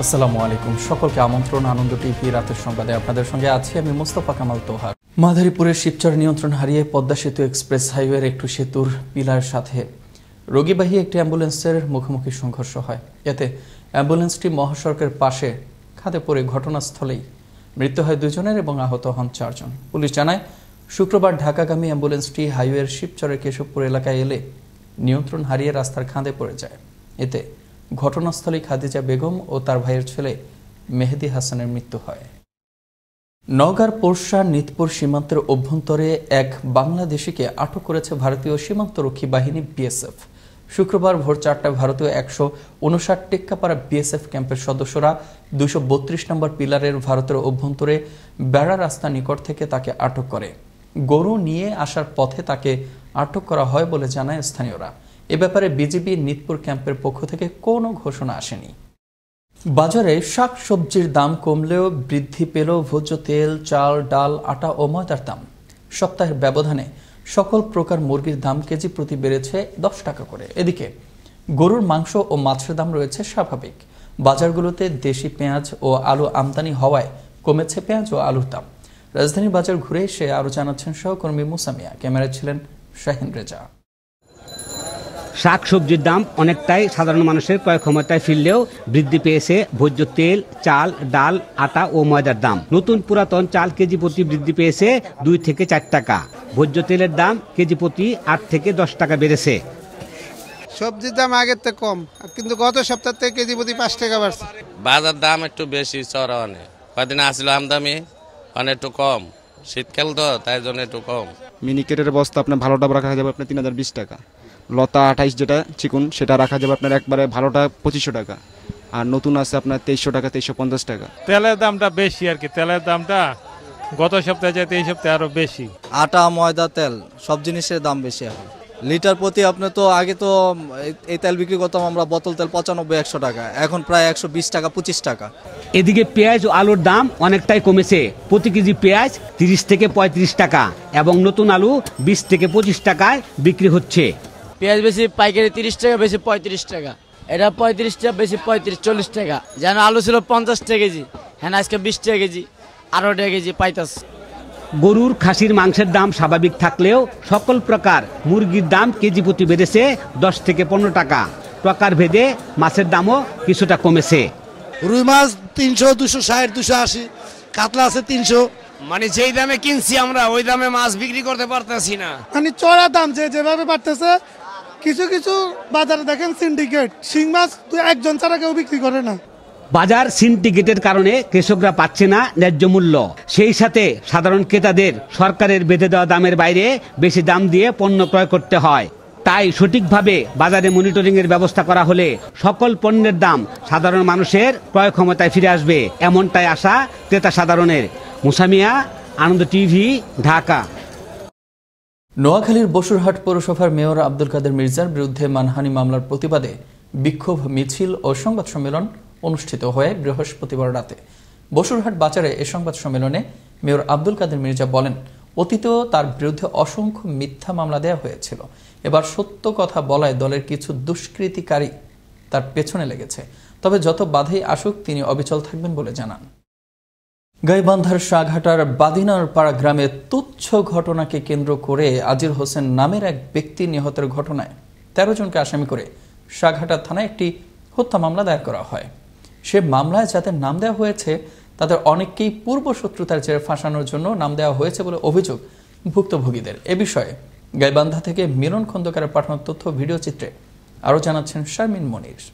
আসসালামু আলাইকুম, সকলকে আমন্ত্রণ আনন্দ টিভি রাতের সংবাদে। আপনাদের সঙ্গে আছি আমি মোস্তফা কামাল তোহার। মাদারীপুরের শিবচর নিয়ন্ত্রণ হারিয়ে পদ্মা সেতু এক্সপ্রেস হাইওয়ের একটু সেতুর পিলার সাথে রোগীবাহী একটি অ্যাম্বুলেন্সের মুখোমুখি সংঘর্ষ হয়। এতে অ্যাম্বুলেন্সটি মহাসড়কের পাশে খাদে পড়ে ঘটনাস্থলেই মৃত্যু হয় 2 জনের এবং আহত হন 4 জন। পুলিশ জানায়, শুক্রবার ঢাকাগামী অ্যাম্বুলেন্সটি হাইওয়ের শিবচরের কেশবপুর এলাকায় এলে নিয়ন্ত্রণ হারিয়ে রাস্তার খাদে পড়ে যায়। এতে ঘটনাস্থলে খাদিজা বেগম ও তার ভাইয়ের ছেলে মেহেদি হাসানের মৃত্যু হয়। নওগাঁর পোরশা নিতপুর সীমান্তের অভ্যন্তরে এক বাংলাদেশিকে আটক করেছে ভারতীয় সীমান্তরক্ষী বাহিনী বিএসএফ। শুক্রবার ভোর 4টায় ভারতীয় 159 টেক্কাপাড়া বিএসএফ ক্যাম্পের সদস্যরা 232 নম্বর পিলারের ভারতের অভ্যন্তরে বেড়া রাস্তা নিকট থেকে তাকে আটক করে। গরু নিয়ে আসার পথে তাকে আটক করা হয় বলে জানায় স্থানীয়রা। এ ব্যাপারে বিজিবি নিতপুর ক্যাম্পের পক্ষ থেকে কোনো ঘোষণা আসেনি। বাজারে শাক সবজির দাম কমলেও বৃদ্ধি পেল ভোজ্য তেল, চাল, ডাল, আটা ও ময়দার দাম। সপ্তাহের ব্যবধানে সকল প্রকার মুরগির দাম কেজি প্রতি বেড়েছে 10 টাকা করে। এদিকে গরুর মাংস ও মাছের দাম রয়েছে স্বাভাবিক। বাজারগুলোতে দেশি পেঁয়াজ ও আলু আমদানি হওয়ায় কমেছে পেঁয়াজ ও আলুর দাম। রাজধানীর বাজার ঘুরে এসে আরও জানাচ্ছেন সহকর্মী মুসামিয়া। ক্যামেরায় ছিলেন শাহিন রেজা। শাক সবজির দাম অনেকটাই সাধারণ মানুষের ক্রয় ক্ষমতায় ফিরলেও বৃদ্ধি পেয়েছে ভোজ্য তেল, চাল, ডাল, আটা ও ময়দার দাম। নতুন পুরাতন চাল কেজি প্রতি বৃদ্ধি পেয়েছে 2 থেকে 4 টাকা। ভোজ্য তেলের দাম কেজি প্রতি 8 থেকে 10 টাকা বেড়েছে। সবজির দাম আগের থেকে কম, কিন্তু গত সপ্তাহ থেকে কেজি প্রতি 5 টাকা বাড়ছে। বাজার দাম একটু বেশি চড়া, অনেক কদিন আসলে আমদামি অনেক একটু কম, শীতকাল তো তাই জন্য একটু কম। মিনিকেটের বস্তা আপনার ভালোটা রাখা যাবে আপনার 3020 টাকা, লতা 28 যেটা চিকুন সেটা রাখা যাবে আপনার একবারে ভালোটা 2500 টাকা, আর নতুন আছে আপনার 2300 টাকা, 2350 টাকা। তেলের দামটা বেশি আর কি, তেলের দামটা গত সপ্তাহে যেতে এই সপ্তাহে আরো বেশি। আটা, ময়দা, তেল সব জিনিসের দাম বেশি এখন। লিটার প্রতি আপনার তো আগে তো এই তেল বিক্রি করতাম আমরা বোতল তেল 95-100 টাকা, এখন প্রায় 120 টাকা 25 টাকা। এদিকে পেঁয়াজ ও আলুর দাম অনেকটাই কমেছে। প্রতি কেজি পেঁয়াজ 30 থেকে 35 টাকা এবং নতুন আলু 20 থেকে 25 টাকায় বিক্রি হচ্ছে। পেঁয়াজ বেশি পাইকারি 30 টাকা, বেশি 35 টাকা। এটা 35 টাকা, বেশি 35-40 টাকা। যেন আলু ছিল 50 টাকা কেজি, হ্যাঁ আজকে 20 টাকা কেজি, 18 টাকা কেজি পাইতাছে। গরুর, খাসির মাংসের দাম স্বাভাবিক থাকলেও সকল প্রকার মুরগির দাম কেজি প্রতি বেড়েছে 10 থেকে 15 টাকা। প্রকার ভেদে মাছের দামও কিছুটা কমেছে। রুই মাছ 300, 260, 280, কাতলা আছে 300। মানে যেই দামে কিনছি আমরা ওই দামে মাছ বিক্রি করতে পারতেছি না। মানে চড়া দাম যেভাবে বাড়তেছে, কিছু কিছু বাজারে দেখেন সিন্ডিকেট শিং মাছ একজন ছাড়া কেউ বিক্রি করে না। বাজার সিন্ডিকেটের কারণে কৃষকরা পাচ্ছে না ন্যায্য মূল্য। সেই সাথে সাধারণ ক্রেতাদের সরকারের বেঁধে দেওয়া দামের বাইরে বেশি দাম দিয়ে পণ্য ক্রয় করতে হয়। তাই সঠিকভাবে বাজারে মনিটরিং এর ব্যবস্থা করা হলে সকল পণ্যের দাম সাধারণ মানুষের ক্রয় ক্ষমতায় ফিরে আসবে, এমনটাই আশা ক্রেতা সাধারণের। মুসামিয়া, আনন্দ টিভি, ঢাকা। নোয়াখালীর বসুরহাট পৌরসভার মেয়র আব্দুল কাদের মির্জার বিরুদ্ধে মানহানি মামলার প্রতিবাদে বিক্ষোভ মিছিল ও সংবাদ সম্মেলন অনুষ্ঠিত হয়ে বৃহস্পতিবার রাতে বসুরহাট বাজারে। এ সংবাদ সম্মেলনে মেয়র আব্দুল কাদের মির্জা বলেন, অতীতেও তার বিরুদ্ধে অসংখ্য মিথ্যা মামলা দেওয়া হয়েছিল। এবার সত্য কথা বলায় দলের কিছু দুষ্কৃতিকারী তার পেছনে লেগেছে। তবে যত বাধাই আসুক তিনি অবিচল থাকবেন বলে জানান। গাইবান্ধার শাহঘাটার বাদিনার পাড়া গ্রামে তুচ্ছ ঘটনাকে কেন্দ্র করে আজির হোসেন নামের এক ব্যক্তি নিহতের ঘটনায় 13 জনকে আসামি করে শাহঘাটা থানায় একটি হত্যা মামলা দায়ের করা হয়। সে মামলায় যাদের নাম দেওয়া হয়েছে তাদের অনেককেই পূর্ব শত্রুতার জেরে ফাঁসানোর জন্য নাম দেওয়া হয়েছে বলে অভিযোগ ভুক্তভোগীদের। এ বিষয়ে গাইবান্ধা থেকে মিলন খন্দকারের পাঠানো তথ্য ভিডিও চিত্রে আরও জানাচ্ছেন শারমিন মনির।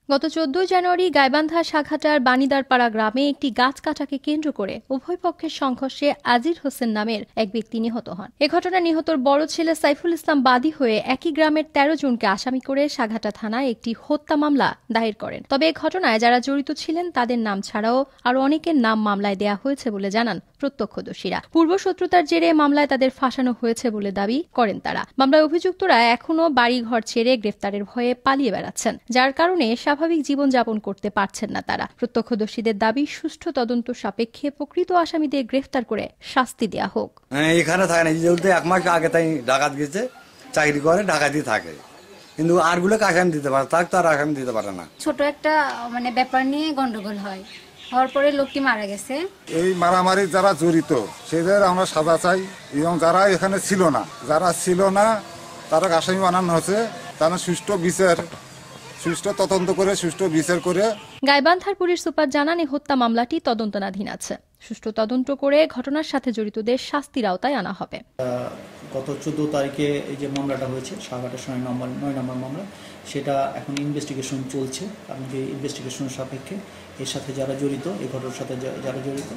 গত 14 জানুয়ারি গাইবান্ধা শাখাটার বানিদারপাড়া গ্রামে একটি গাছ কাটাকে কেন্দ্র করে উভয় পক্ষের সংঘর্ষে আজির হোসেন নামের এক ব্যক্তি নিহত হন। এ ঘটনায় নিহতর বড় ছেলে সাইফুল ইসলাম বাদী হয়ে একই গ্রামের 13 জনকে আসামি করে শাখাটা থানায় একটি হত্যা মামলা দায়ের করেন। তবে এ ঘটনায় যারা জড়িত ছিলেন তাদের নাম ছাড়াও আরও অনেকের নাম মামলায় দেয়া হয়েছে বলে জানান প্রত্যক্ষদর্শীরা। পূর্ব শত্রুতার জেরে মামলায় তাদের ফাঁসানো হয়েছে বলে দাবি করেন তারা। মামলায় অভিযুক্তরা এখনও বাড়িঘর ছেড়ে গ্রেফতারের ভয়ে পালিয়ে বেড়াচ্ছেন, যার কারণে স্বাভাবিক জীবনযাপন করতে পারছেন না তারা। প্রত্যক্ষদর্শীদের দাবি, সুষ্ঠু তদন্ত সাপেক্ষে প্রকৃত আসামিদের গ্রেফতার করে শাস্তি দেয়া হোক। এখানে থাকে না, 1 মাস আগে তাই ঢাকা গেছে, চাকরি করে ঢাকাতেই থাকে। কিন্তু আরগুলোকে আসামি দিতে পারে, তাকে তো আর আসামি দিতে পারে না। ছোট একটা মানে ব্যাপার নিয়ে গন্ডগোল হয়, হওয়ার পরে লোকটি মারা গেছে। এই মারামারি যারা জড়িত সেদের আমরা সাজা চাই, এবং যারা এখানে ছিল না, যারা ছিল না তারা আসামি বানানো হয়েছে, তারা সুষ্ঠু তদন্ত করে সুষ্ঠু বিচার করে। গাইবান্ধার পুলিশ সুপার জানান, এই হত্যা মামলাটি তদন্তনাধীন আছে। সুষ্ঠু তদন্ত করে ঘটনার সাথে জড়িতদের শাস্তির আওতায় আনা হবে। গত 14 তারিখে এই যে মামলাটা হয়েছে সাগাটের 9 নম্বর মামলা, সেটা এখন ইনভেস্টিগেশন চলছে। আপনাকে ইনভেস্টিগেশনের সাপেক্ষে এর সাথে যারা জড়িত, এই ঘটনার সাথে যারা জড়িত,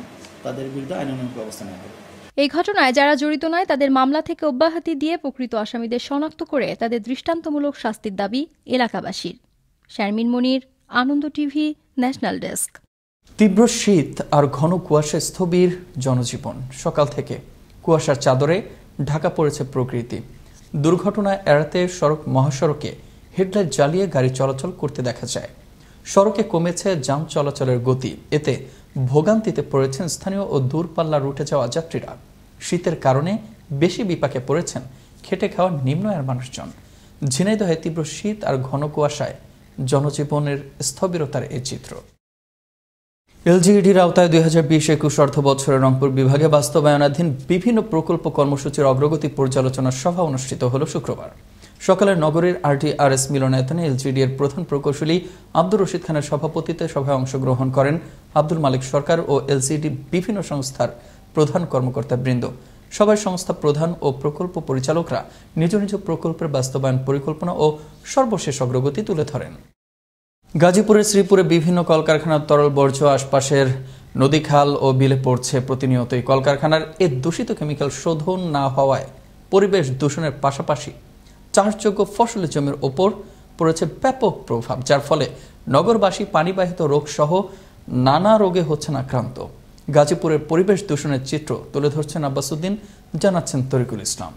তাদের বিরুদ্ধে আইনানুগ ব্যবস্থা নেওয়া হবে। এই ঘটনায় যারা জড়িত নয় তাদের মামলা থেকে অব্যাহতি দিয়ে প্রকৃত আসামিদের শনাক্ত করে তাদের দৃষ্টান্তমূলক শাস্তির দাবি এলাকাবাসীর। শারমিন মনির, আনন্দ টিভি, ন্যাশনাল ডেস্ক। তীব্র শীত আর ঘন কুয়াশায় স্থবির জনজীবন। সকাল থেকে কুয়াশার চাদরে ঢাকা পড়েছে প্রকৃতি। দুর্ঘটনা এড়াতে মহাসড়কে হেডলাইট জ্বালিয়ে গাড়ি চলাচল করতে দেখা যায়। সড়কে কমেছে যান চলাচলের গতি। এতে ভোগান্তিতে পড়েছেন স্থানীয় ও দূরপাল্লা রুটে যাওয়া যাত্রীরা। শীতের কারণে বেশি বিপাকে পড়েছেন খেটে খাওয়া নিম্ন আয়ের মানুষজন। ঝিনাইদহে তীব্র শীত আর ঘন কুয়াশায় জনজীবনের স্থবিরতার এই চিত্র। এলজিইডির আওতায় 2020-21 অর্থ বছরে রংপুর বিভাগে বাস্তবায়নাধীন বিভিন্ন প্রকল্প কর্মসূচির অগ্রগতি পর্যালোচনা সভা অনুষ্ঠিত হল শুক্রবার সকালে নগরীর RTRS মিলনায়তনে। এলজিইডি এর প্রধান প্রকৌশলী আব্দুর রশিদ খানের সভাপতিত্বে সভায় অংশগ্রহণ করেন আব্দুল মালিক সরকার ও এলজিইডি বিভিন্ন সংস্থার প্রধান কর্মকর্তাবৃন্দ। সবাই সংস্থা প্রধান ও প্রকল্প পরিচালকরা নিজ নিজ প্রকল্পের বাস্তবায়ন পরিকল্পনা ও সর্বশেষ অগ্রগতি তুলে ধরেন। গাজীপুরের শ্রীপুরে বিভিন্ন কলকারখানার তরল বর্জ্য আশপাশের নদী, খাল ও বিলে পড়ছে প্রতিনিয়তই। কলকারখানার এ দূষিত কেমিক্যাল শোধন না হওয়ায় পরিবেশ দূষণের পাশাপাশি চাষযোগ্য ফসলের জমির ওপর পড়েছে ব্যাপক প্রভাব, যার ফলে নগরবাসী পানিবাহিত রোগ সহ নানা রোগে হচ্ছেন আক্রান্ত। গাজীপুরের পরিবেশ দূষণের চিত্র তুলে ধরছেন আব্বাসউদ্দিন, জানাচ্ছেন তরিকুল ইসলাম।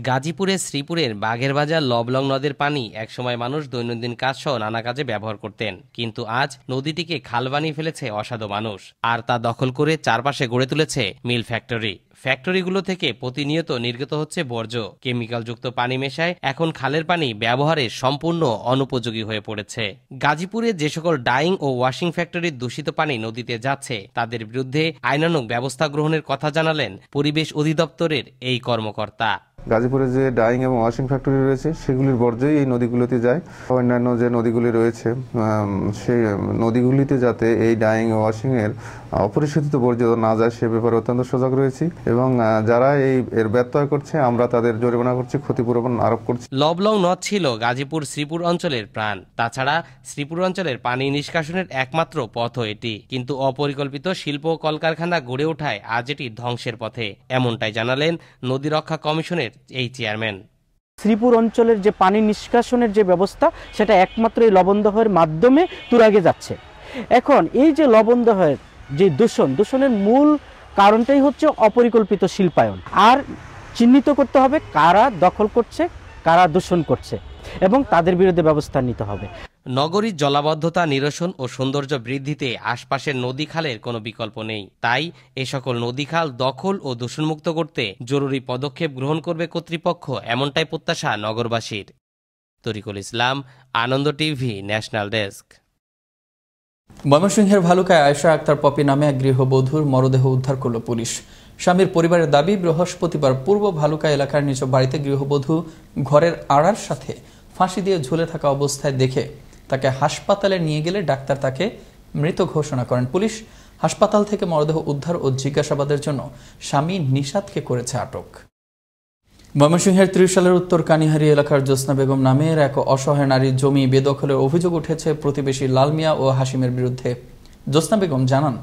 গাজীপুরের শ্রীপুরের বাঘের বাজার লবলং নদের পানি একসময় মানুষ দৈনন্দিন কাজ সহ নানা কাজে ব্যবহার করতেন, কিন্তু আজ নদীটিকে খাল বানিয়ে ফেলেছে অসাধু মানুষ, আর তা দখল করে চারপাশে গড়ে তুলেছে মিল ফ্যাক্টরি। ফ্যাক্টরিগুলো থেকে প্রতিনিয়ত নির্গত হচ্ছে বর্জ্য। কেমিক্যালযুক্ত পানি মেশায় এখন খালের পানি ব্যবহারে সম্পূর্ণ অনুপযোগী হয়ে পড়েছে। গাজীপুরে যে সকল ডাইং ও ওয়াশিং ফ্যাক্টরির দূষিত পানি নদীতে যাচ্ছে তাদের বিরুদ্ধে আইনানুগ ব্যবস্থা গ্রহণের কথা জানালেন পরিবেশ অধিদপ্তরের এই কর্মকর্তা। গাজীপুরে যে ডাইং এবং ওয়াশিং ফ্যাক্টরি রয়েছে সেগুলির বর্জ্যই এই নদীগুলোতে যায়। অন্যান্য যে নদীগুলি রয়েছে সেই নদীগুলিতে যাতে এই ডাইং ওয়াশিং এর অপরিশোধিত বর্জ্য না যায় সে ব্যাপারে অত্যন্ত সজাগ রয়েছি, এবং যারা এর ব্যত্যয় করছে আমরা তাদের জরিমানা করছি, ক্ষতিপূরণ আরোপ করছি। লবলং নদ ছিল গাজীপুর শ্রীপুর অঞ্চলের প্রাণ। তাছাড়া শ্রীপুর অঞ্চলের পানি নিষ্কাশনের একমাত্র পথও এটি, কিন্তু অপরিকল্পিত শিল্প কলকারখানা গড়ে ওঠায় আজ এটি ধ্বংসের পথে, এমনটাই জানালেন নদী রক্ষা কমিশনের এই চেয়ারম্যান। শ্রীপুর অঞ্চলের যে পানি নিষ্কাশনের যে ব্যবস্থা সেটা একমাত্র এই লবণদহের মাধ্যমে তুরাগে যাচ্ছে। এখন এই যে লবণদহের যে দূষণের মূল কারণটাই হচ্ছে অপরিকল্পিত শিল্পায়ন। আর চিহ্নিত করতে হবে কারা দখল করছে, কারা দূষণ করছে, এবং তাদের বিরুদ্ধে ব্যবস্থা নিতে হবে। নগরীর জলাবদ্ধতা নিরসন ও সৌন্দর্য বৃদ্ধিতে আশপাশের নদী খালের কোনো বিকল্প নেই। তাই এ সকল নদী খাল দখল ও দূষণমুক্ত করতে জরুরি পদক্ষেপ গ্রহণ করবে কর্তৃপক্ষ, এমনটাই প্রত্যাশা নগরবাসীর। তরিকুল ইসলাম, আনন্দ টিভি, ন্যাশনাল ডেস্ক। ময়মনসিংহের ভালুকায় আয়েশা আক্তার পপি নামে এক গৃহবধূর মরদেহ উদ্ধার করল পুলিশ। স্বামীর পরিবারের দাবি, বৃহস্পতিবার পূর্ব ভালুকা এলাকার নিজ বাড়িতে গৃহবধূ ঘরের আড়ার সাথে ফাঁসি দিয়ে ঝুলে থাকা অবস্থায় দেখে তাকে হাসপাতালে নিয়ে গেলে ডাক্তার তাকে মৃত ঘোষণা করেন। পুলিশ হাসপাতাল থেকে মরদেহ উদ্ধার ও জিজ্ঞাসাবাদের জন্য স্বামী নিশাদকে করেছে আটক। ময়মনসিংহের ত্রিশালের উত্তর কানিহারি এলাকার জ্যোৎস্না বেগম নামের এক অসহায় নারীর জমি বেদখলের অভিযোগ উঠেছে প্রতিবেশী লাল মিয়া ও হাসিমের বিরুদ্ধে। জ্যোৎস্না বেগম জানান,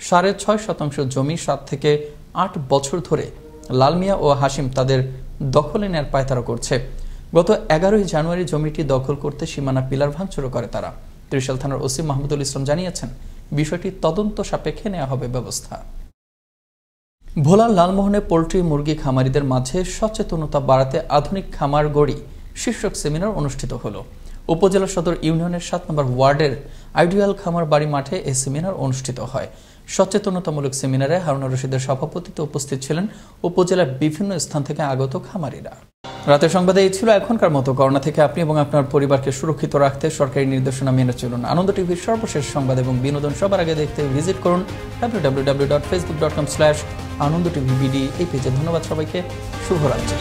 6.5% জমি 7 থেকে 8 বছর ধরে লাল মিয়া ও হাসিম তাদের দখলে নেয়ার পায়তারা করছে। গত 11 জানুয়ারি জমিটি দখল করতে সীমানা পিলার ভাঙচুর করে তারা। ত্রিশাল থানার ওসি মাহমুদুল ইসলাম জানিয়েছেন, বিষয়টি তদন্ত সাপেক্ষে নেওয়া হবে ব্যবস্থা। ভোলার লালমোহনে পোল্ট্রি মুরগি খামারিদের মাঝে সচেতনতা বাড়াতে আধুনিক খামার গড়ি শীর্ষক সেমিনার অনুষ্ঠিত হল। উপজেলা সদর ইউনিয়নের 7 নম্বর ওয়ার্ডের আইডিয়াল খামার বাড়ি মাঠে এই সেমিনার অনুষ্ঠিত হয়। সচেতনতামূলক সেমিনারে হারুন রশিদের সভাপতিত্বে উপস্থিত ছিলেন উপজেলার বিভিন্ন স্থান থেকে আগত খামারিরা। রাতের সংবাদে এই ছিল এখনকার মতো। করোনা থেকে আপনি এবং আপনার পরিবারকে সুরক্ষিত রাখতে সরকারি নির্দেশনা মেনে চলুন। আনন্দ টিভির সর্বশেষ সংবাদ এবং বিনোদন সবার আগে দেখতে ভিজিট করুন www.facebook.com/anondtvbd এই পেজে। ধন্যবাদ সবাইকে, শুভরাত্রি।